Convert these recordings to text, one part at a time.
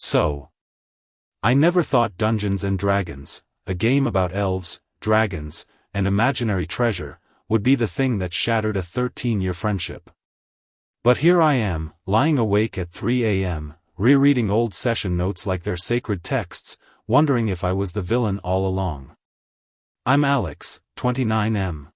So, I never thought Dungeons and Dragons, a game about elves, dragons, and imaginary treasure, would be the thing that shattered a 13-year friendship. But here I am, lying awake at 3 a.m., rereading old session notes like they're sacred texts, wondering if I was the villain all along. I'm Alex, 29M.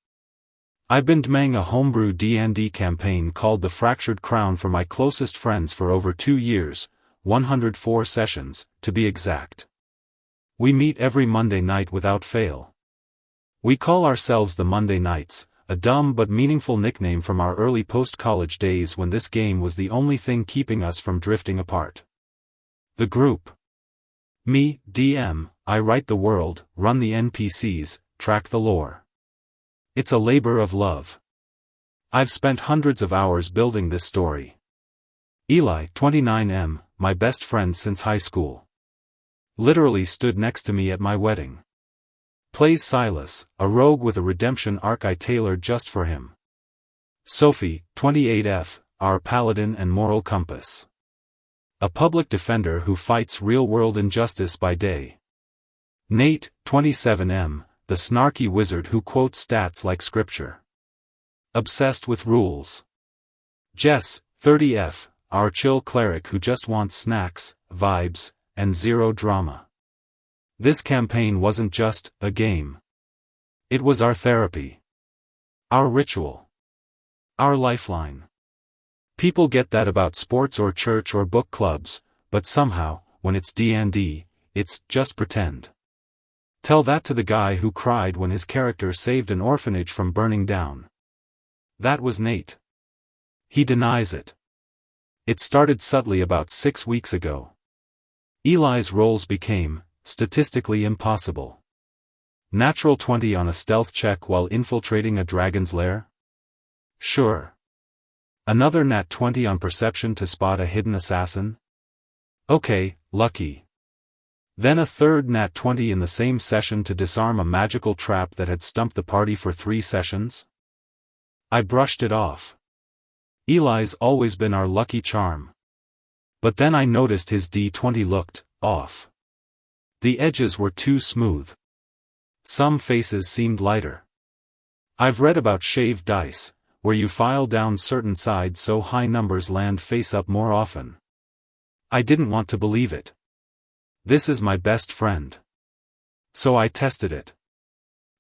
I've been DMing a homebrew D&D campaign called The Fractured Crown for my closest friends for over 2 years, 104 sessions, to be exact. We meet every Monday night without fail. We call ourselves the Monday Knights, a dumb but meaningful nickname from our early post-college days when this game was the only thing keeping us from drifting apart. The group. Me, DM, I write the world, run the NPCs, track the lore. It's a labor of love. I've spent hundreds of hours building this story. Eli, 29M, my best friend since high school. Literally stood next to me at my wedding. Plays Silas, a rogue with a redemption arc I tailored just for him. Sophie, 28F, our paladin and moral compass. A public defender who fights real-world injustice by day. Nate, 27M, the snarky wizard who quotes stats like scripture. Obsessed with rules. Jess, 30F, our chill cleric who just wants snacks, vibes, and zero drama. This campaign wasn't just a game. It was our therapy. Our ritual. Our lifeline. People get that about sports or church or book clubs, but somehow, when it's D&D, it's just pretend. Tell that to the guy who cried when his character saved an orphanage from burning down. That was Nate. He denies it. It started subtly about 6 weeks ago. Eli's rolls became, statistically impossible. Natural 20 on a stealth check while infiltrating a dragon's lair? Sure. Another nat 20 on perception to spot a hidden assassin? Okay, lucky. Then a third nat 20 in the same session to disarm a magical trap that had stumped the party for 3 sessions? I brushed it off. Eli's always been our lucky charm. But then I noticed his D20 looked off. The edges were too smooth. Some faces seemed lighter. I've read about shaved dice, where you file down certain sides so high numbers land face up more often. I didn't want to believe it. This is my best friend. So I tested it.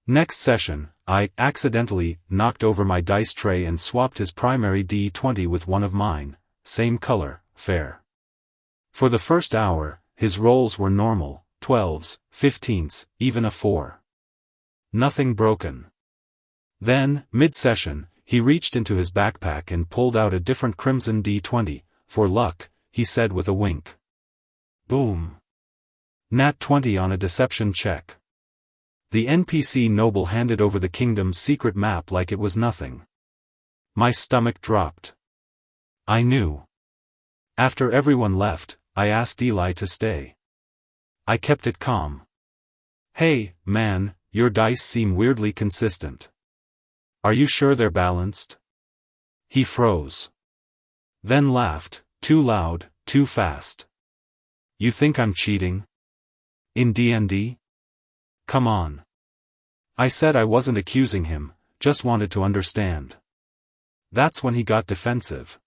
Next session, I accidentally knocked over my dice tray and swapped his primary D20 with one of mine, same color, fair. For the first hour, his rolls were normal, 12s, 15s, even a 4. Nothing broken. Then, mid-session, he reached into his backpack and pulled out a different crimson D20, for luck, he said with a wink. Boom. Nat 20 on a deception check. The NPC noble handed over the kingdom's secret map like it was nothing. My stomach dropped. I knew. After everyone left, I asked Eli to stay. I kept it calm. Hey, man, your dice seem weirdly consistent. Are you sure they're balanced? He froze. Then laughed, too loud, too fast. You think I'm cheating? In D&D? Come on. I said I wasn't accusing him, just wanted to understand. That's when he got defensive.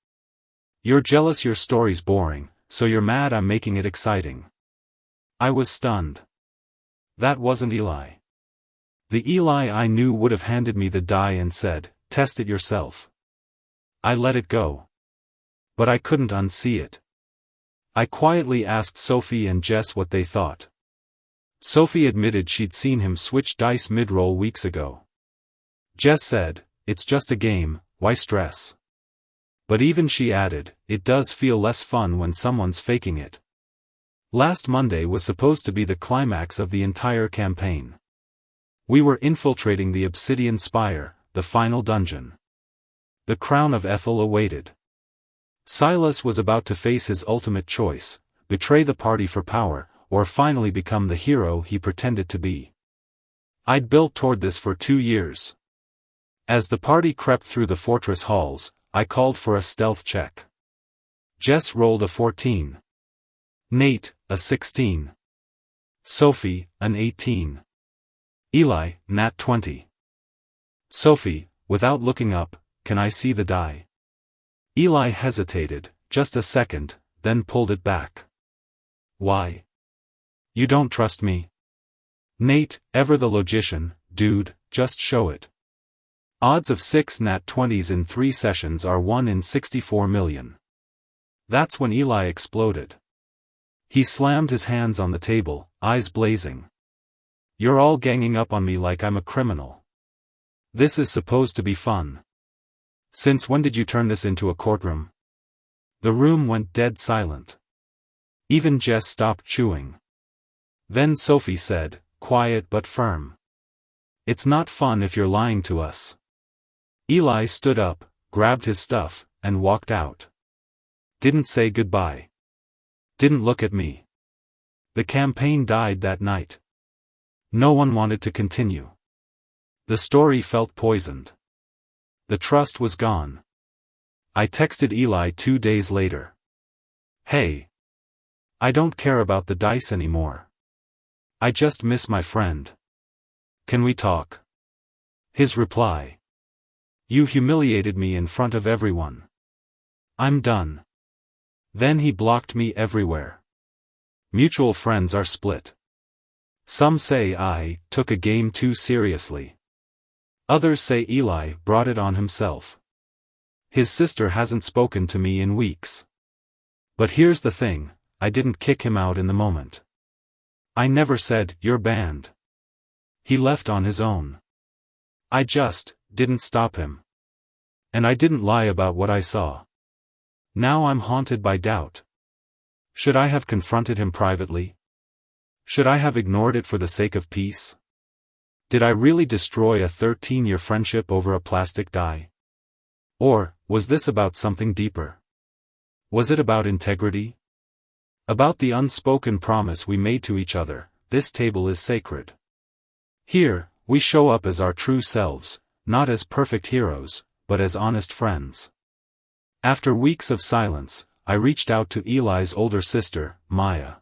You're jealous your story's boring, so you're mad I'm making it exciting. I was stunned. That wasn't Eli. The Eli I knew would have handed me the die and said, test it yourself. I let it go. But I couldn't unsee it. I quietly asked Sophie and Jess what they thought. Sophie admitted she'd seen him switch dice mid-roll weeks ago. Jess said, it's just a game, why stress? But even she added, it does feel less fun when someone's faking it. Last Monday was supposed to be the climax of the entire campaign. We were infiltrating the Obsidian Spire, the final dungeon. The crown of Ethel awaited. Silas was about to face his ultimate choice, betray the party for power, or finally become the hero he pretended to be. I'd built toward this for 2 years. As the party crept through the fortress halls, I called for a stealth check. Jess rolled a 14. Nate, a 16. Sophie, an 18. Eli, nat 20. Sophie, without looking up, can I see the die? Eli hesitated, just a second, then pulled it back. Why? You don't trust me? Nate, ever the logician, dude, just show it. Odds of 6 nat 20s in 3 sessions are 1 in 64 million. That's when Eli exploded. He slammed his hands on the table, eyes blazing. You're all ganging up on me like I'm a criminal. This is supposed to be fun. Since when did you turn this into a courtroom? The room went dead silent. Even Jess stopped chewing. Then Sophie said, quiet but firm. It's not fun if you're lying to us. Eli stood up, grabbed his stuff, and walked out. Didn't say goodbye. Didn't look at me. The campaign died that night. No one wanted to continue. The story felt poisoned. The trust was gone. I texted Eli 2 days later. Hey. I don't care about the dice anymore. I just miss my friend. Can we talk? His reply. You humiliated me in front of everyone. I'm done. Then he blocked me everywhere. Mutual friends are split. Some say I took a game too seriously. Others say Eli brought it on himself. His sister hasn't spoken to me in weeks. But here's the thing, I didn't kick him out in the moment. I never said, you're banned. He left on his own. I just didn't stop him. And I didn't lie about what I saw. Now I'm haunted by doubt. Should I have confronted him privately? Should I have ignored it for the sake of peace? Did I really destroy a 13-year friendship over a plastic die? Or, was this about something deeper? Was it about integrity? About the unspoken promise we made to each other, this table is sacred. Here, we show up as our true selves, not as perfect heroes, but as honest friends. After weeks of silence, I reached out to Eli's older sister, Maya.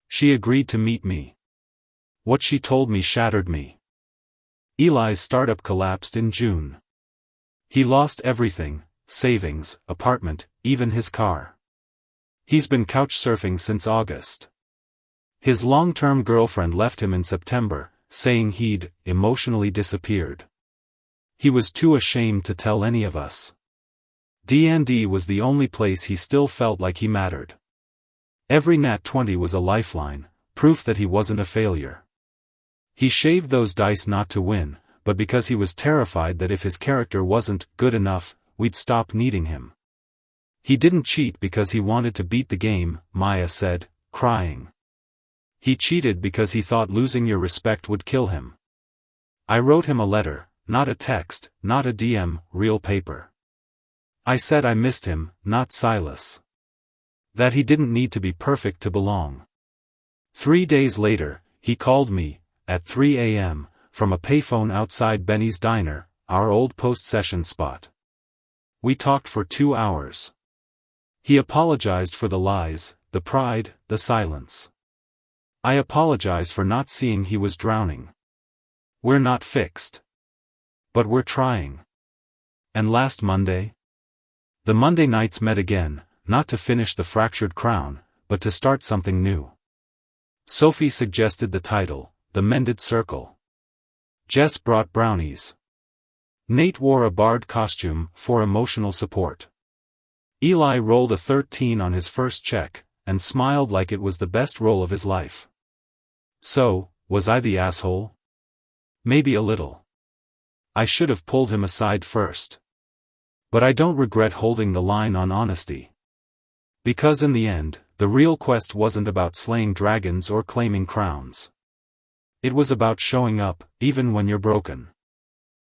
She agreed to meet me. What she told me shattered me. Eli's startup collapsed in June. He lost everything, savings, apartment, even his car. He's been couch surfing since August. His long-term girlfriend left him in September, saying he'd emotionally disappeared. He was too ashamed to tell any of us. D&D was the only place he still felt like he mattered. Every nat 20 was a lifeline, proof that he wasn't a failure. He shaved those dice not to win, but because he was terrified that if his character wasn't good enough, we'd stop needing him. He didn't cheat because he wanted to beat the game, Maya said, crying. He cheated because he thought losing your respect would kill him. I wrote him a letter, not a text, not a DM, real paper. I said I missed him, not Silas. That he didn't need to be perfect to belong. 3 days later, he called me, at 3 a.m., from a payphone outside Benny's Diner, our old post-session spot. We talked for 2 hours. He apologized for the lies, the pride, the silence. I apologized for not seeing he was drowning. We're not fixed. But we're trying. And last Monday? The Monday nights met again, not to finish the fractured crown, but to start something new. Sophie suggested the title, The Mended Circle. Jess brought brownies. Nate wore a bard costume for emotional support. Eli rolled a 13 on his first check, and smiled like it was the best roll of his life. So, was I the asshole? Maybe a little. I should have pulled him aside first. But I don't regret holding the line on honesty. Because in the end, the real quest wasn't about slaying dragons or claiming crowns. It was about showing up, even when you're broken.